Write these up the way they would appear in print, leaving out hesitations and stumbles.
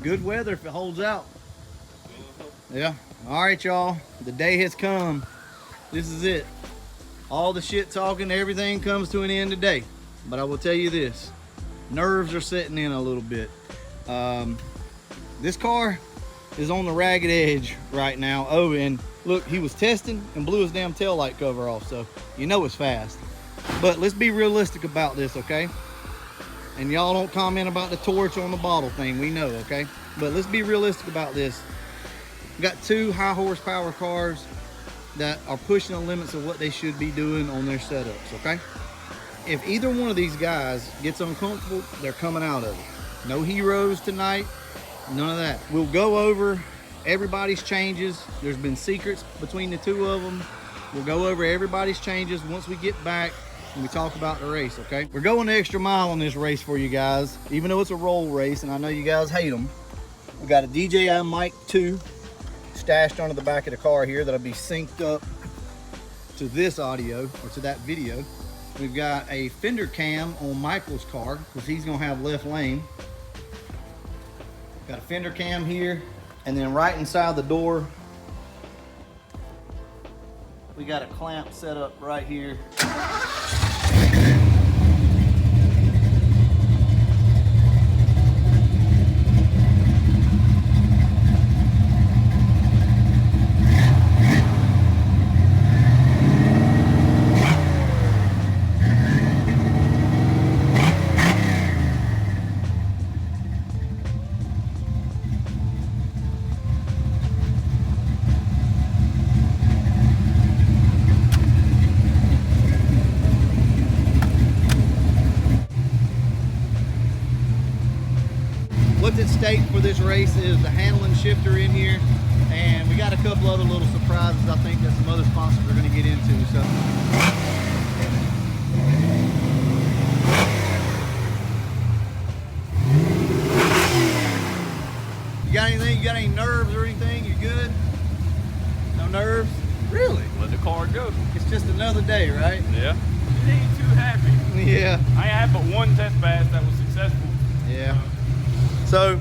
good weather if it holds out. Yeah. All right, y'all. The day has come. This is it. All the shit talking, everything comes to an end today. But I will tell you this. Nerves are setting in a little bit. This car is on the ragged edge right now. Oh, and look, he was testing and blew his damn tail light cover off, so you know it's fast. But let's be realistic about this, okay? And y'all don't comment about the torch on the bottle thing, we know, okay? But let's be realistic about this. We got two high horsepower cars that are pushing the limits of what they should be doing on their setups, okay? If either one of these guys gets uncomfortable, they're coming out of it. No heroes tonight, none of that. We'll go over everybody's changes. There's been secrets between the two of them. We'll go over everybody's changes once we get back and we talk about the race, okay? We're going the extra mile on this race for you guys, even though it's a roll race, and I know you guys hate them. We got a DJI Mic 2 stashed under the back of the car here that'll be synced up to this audio or to that video. We've got a fender cam on Michael's car because he's gonna have left lane. Got a fender cam here, and then right inside the door, we got a clamp set up right here. What's at stake for this race is the handling shifter in here, and we got a couple other little surprises I think that some other sponsors are going to get into. So you got anything? You got any nerves or anything? You good? No nerves? Really? Let the car go. It's just another day, right? Yeah. You ain't too happy. Yeah. I had but one test pass that was successful. Yeah. So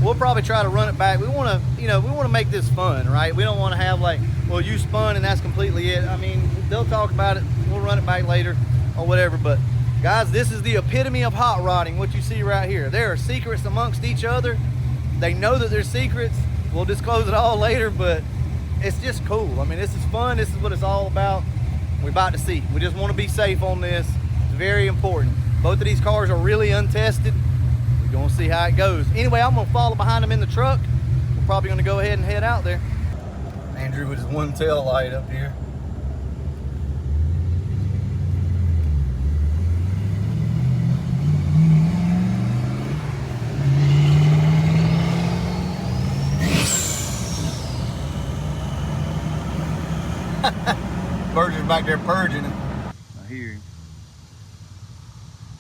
we'll probably try to run it back. We want to, we want to make this fun, right? We don't want to have like, well, you spun and that's completely it. I mean, they'll talk about it. We'll run it back later or whatever. But guys, this is the epitome of hot rodding, what you see right here. There are secrets amongst each other. They know that there's secrets. We'll disclose it all later, but it's just cool. I mean, this is fun. This is what it's all about. We're about to see. We just want to be safe on this. It's very important. Both of these cars are really untested. We're gonna see how it goes. Anyway, I'm gonna follow behind them in the truck. We're probably gonna go ahead and head out there. Andrew with his one tail light up here. Virgin's back there purging it. I hear him.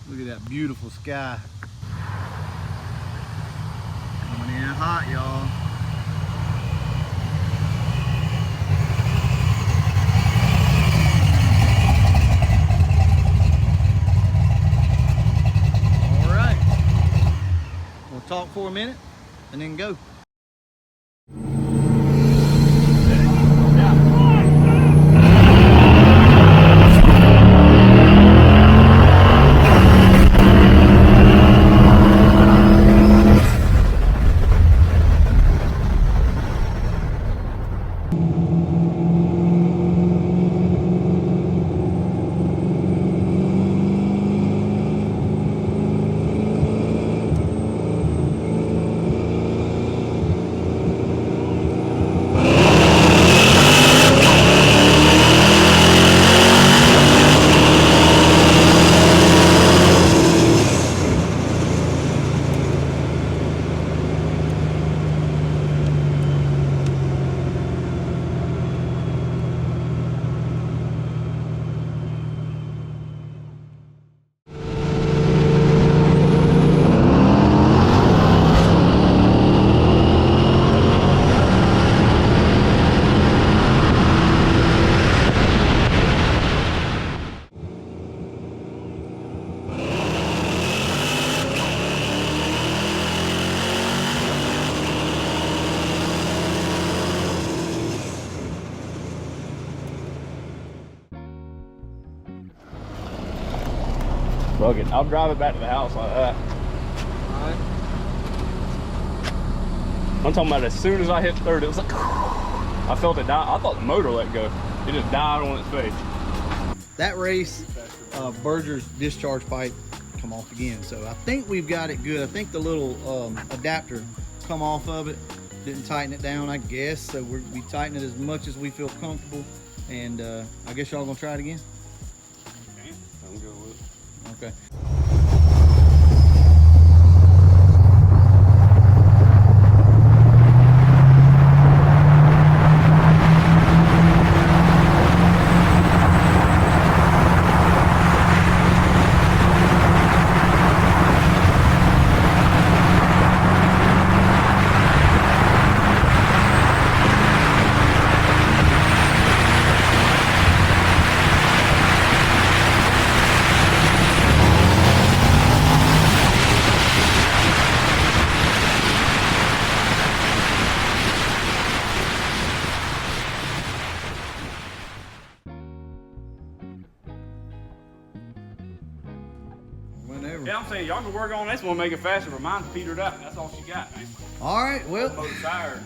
Look at that beautiful sky. Coming in hot, y'all. All right. We'll talk for a minute and then go. Fuck it. I'll drive it back to the house like that. Alright. I'm talking about as soon as I hit third, it was like, I felt it die. I thought the motor let go. It just died on its face. That race, Berger's discharge pipe come off again. So I think we've got it good. I think the little adapter come off of it. Didn't tighten it down, I guess. So we tighten it as much as we feel comfortable. And I guess y'all gonna try it again? Okay, I'm good with it. Okay. Whenever. Yeah, I'm saying y'all can work on this one, make it faster, but mine's petered out. That's all she got, man. All right, well, Motor tired.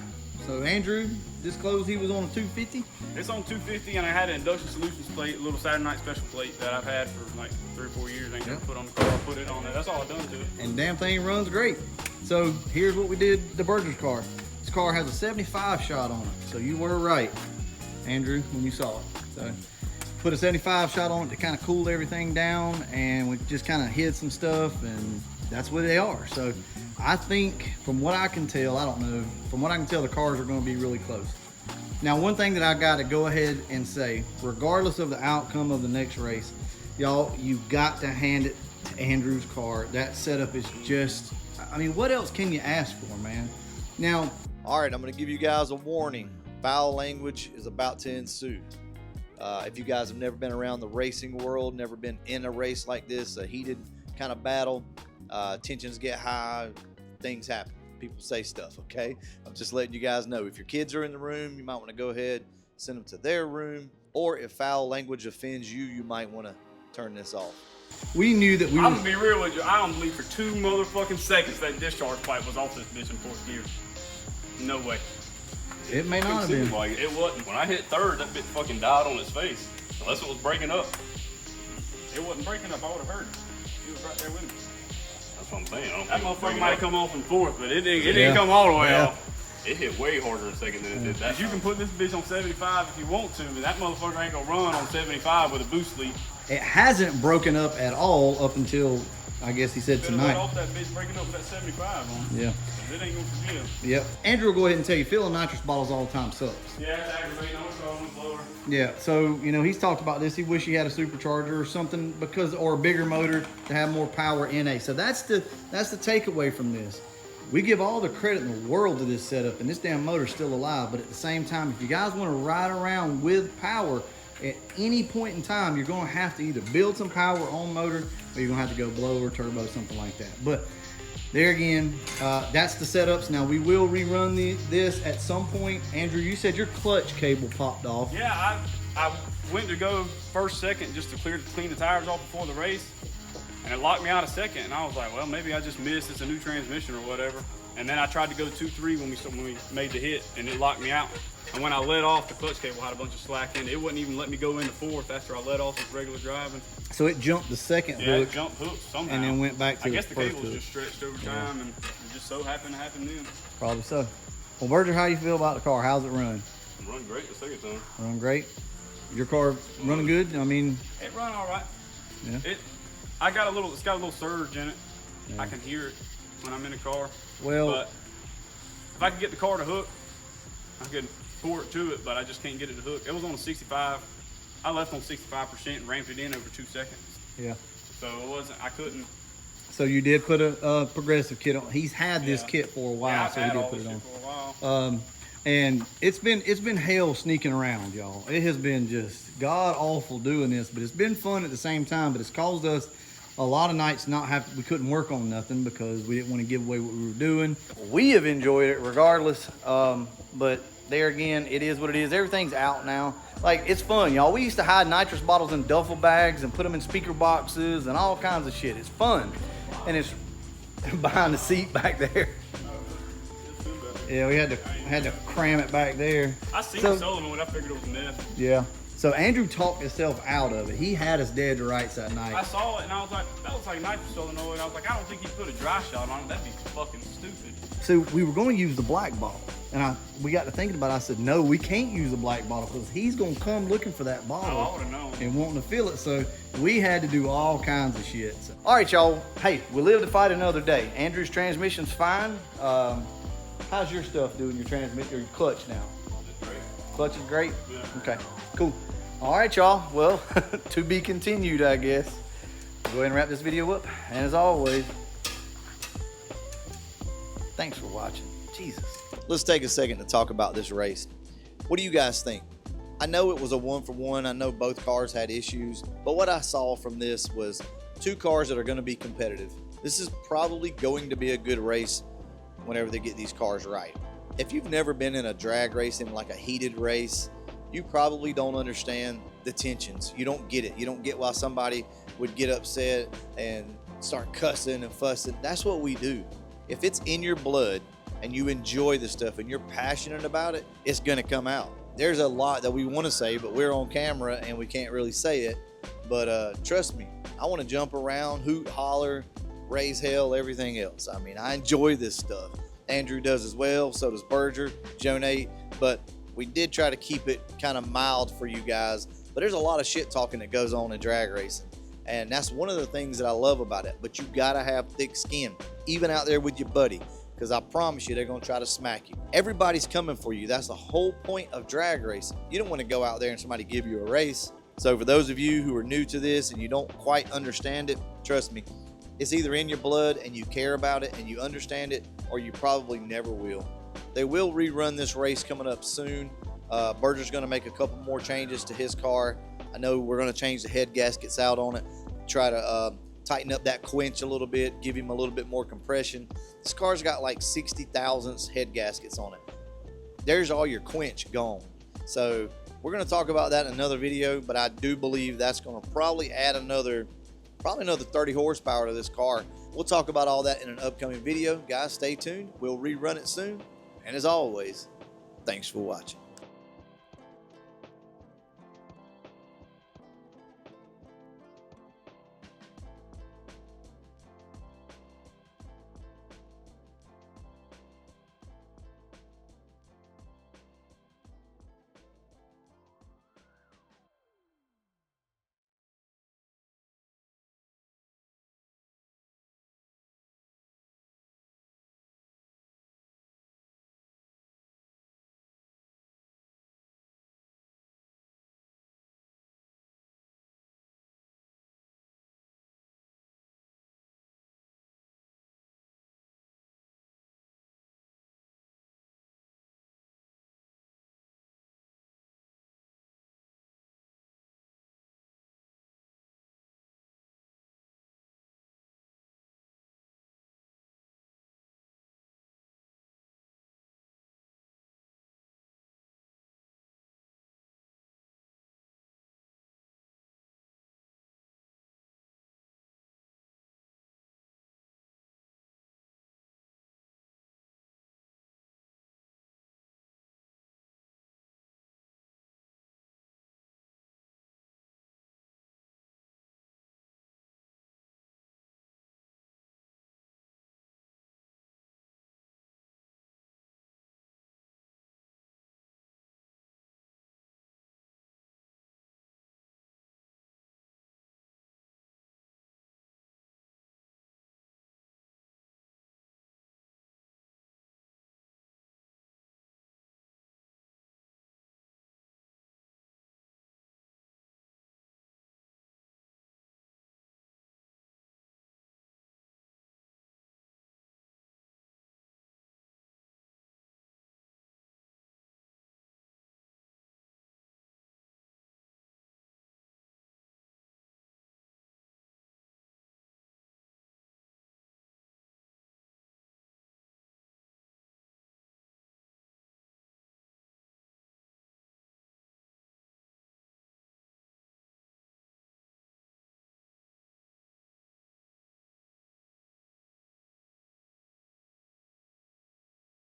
so Andrew disclosed he was on a 250. It's on 250, and I had an Induction Solutions plate, a little Saturday Night Special plate that I've had for like 3 or 4 years. Ain't never put on the car. I put it on there. That's all I've done to it. And damn thing runs great. So here's what we did the Berger's car. This car has a 75 shot on it. So you were right, Andrew, when you saw it. So put a 75 shot on it to kind of cool everything down, and we just kind of hid some stuff, and that's what they are. So I think from what I can tell, I don't know, from what I can tell, the cars are going to be really close. Now, one thing that I got to go ahead and say, regardless of the outcome of the next race, y'all, you got to hand it to Andrew's car. That setup is just, I mean, what else can you ask for, man? Now, all right, I'm going to give you guys a warning. Foul language is about to ensue. If you guys have never been around the racing world, never been in a race like this, a heated kind of battle, tensions get high, things happen. People say stuff, okay? I'm just letting you guys know. If your kids are in the room, you might want to go ahead, send them to their room, or if foul language offends you, you might want to turn this off. We knew that we I'm gonna be real with you. I don't believe for 2 motherfucking seconds that discharge pipe was off this bitch in 4th gear. No way. It may not have been. Like it wasn't. When I hit third, that bitch fucking died on its face. Unless it was breaking up. It wasn't breaking up. I would have heard it. He was right there with me. That's what I'm saying. That motherfucker might have come off in 4th, but it didn't come all the way off. It hit way harder in 2nd than it did that. You can put this bitch on 75 if you want to, but that motherfucker ain't gonna run on 75 with a boost lead. It hasn't broken up at all up until, I guess he said tonight. Off that bitch breaking up with that 75 on. Yeah. It ain't gonna forgive. Yep. Andrew will go ahead and tell you, filling nitrous bottles all the time sucks. Yeah, it's aggravating. I was going blower. Yeah, so, you know, he's talked about this. He wish he had a supercharger or something because, or a bigger motor to have more power in a. So that's the takeaway from this. We give all the credit in the world to this setup, and this damn motor's still alive. But at the same time, if you guys want to ride around with power, at any point in time, you're going to have to either build some power on motor, or you're going to have to go blower, turbo, something like that. But there again, that's the setups. Now we will rerun this at some point. Andrew, you said your clutch cable popped off. Yeah, I went to go first, second, just to clean the tires off before the race, and it locked me out a second. And I was like, well, maybe I just missed. It's a new transmission or whatever. And then I tried to go 2-3 when we made the hit, and it locked me out. And when I let off, the clutch cable had a bunch of slack in it. It wouldn't even let me go into 4th after I let off with regular driving. So it jumped the second Yeah, hook. it jumped hooks somehow. And then went back to I the guess the first cable was hook. just stretched over time, and it just so happened to happen then. Probably so. Well, Berger, how you feel about the car? How's it run? It run great the second time. Run great? Your car running good? I mean, It run all right. yeah. It's got a little surge in it. Yeah. I can hear it when I'm in the car. Well, but if I could get the car to hook, I could pour it to it, but I just can't get it to hook. It was on a 65. I left on 65% and ramped it in over 2 seconds. Yeah. So I couldn't. So you did put a progressive kit on. He's had this kit for a while, yeah, so he did put it on. For a while. And it's been hell sneaking around, y'all. It has been just god awful doing this, but it's been fun at the same time. But it's caused us a lot of nights we couldn't work on nothing because we didn't want to give away what we were doing. We have enjoyed it regardless, but there again, it is what it is. Everything's out now. Like, it's fun, y'all. We used to hide nitrous bottles in duffel bags and put them in speaker boxes and all kinds of shit. It's fun. And it's behind the seat back there. Yeah, we had to cram it back there. I seen the solenoid, I figured it was a nest. Yeah. So Andrew talked himself out of it. He had us dead to rights that night. I saw it and I was like, that looks like nitrous solenoid. I was like, I don't think he put a dry shot on it. That'd be fucking stupid. So we were going to use the black bottle. And we got to thinking about it. I said, no, we can't use the black bottle because he's going to come looking for that bottle. Oh, I would have known. And wanting to fill it. So we had to do all kinds of shit. So, all right, y'all. Hey, we live to fight another day. Andrew's transmission's fine. How's your stuff doing, your transmission, your clutch now? It's great. Clutch is great? Yeah. Okay, cool. All right, y'all. Well, to be continued, I guess. Go ahead and wrap this video up. And as always, thanks for watching. Jesus. Let's take a second to talk about this race. What do you guys think? I know it was a 1-for-1. I know both cars had issues, but what I saw from this was two cars that are going to be competitive. This is probably going to be a good race whenever they get these cars right. If you've never been in a drag racing, like a heated race, you probably don't understand the tensions. You don't get it. You don't get why somebody would get upset and start cussing and fussing. That's what we do. If it's in your blood and you enjoy the stuff and you're passionate about it, it's gonna come out. There's a lot that we want to say, but we're on camera and we can't really say it. But trust me, I want to jump around, hoot, holler, raise hell, everything else. I mean, I enjoy this stuff. Andrew does as well, so does Berger, Joe Nate, but we did try to keep it kind of mild for you guys. But there's a lot of shit talking that goes on in drag racing, and that's one of the things that I love about it. But you gotta have thick skin, even out there with your buddy, because I promise you they're gonna try to smack you. Everybody's coming for you. That's the whole point of drag racing. You don't want to go out there and somebody give you a race. So for those of you who are new to this and you don't quite understand it, trust me, it's either in your blood and you care about it and you understand it, or you probably never will. They will rerun this race coming up soon. Berger's going to make a couple more changes to his car. I know we're going to change the head gaskets out on it, try to tighten up that quench a little bit, give him a little bit more compression. This car's got like 60 thousandths head gaskets on it. There's all your quench gone. So we're going to talk about that in another video, but I do believe that's going to probably add another 30 horsepower to this car. We'll talk about all that in an upcoming video. Guys, stay tuned. We'll rerun it soon. And as always, thanks for watching.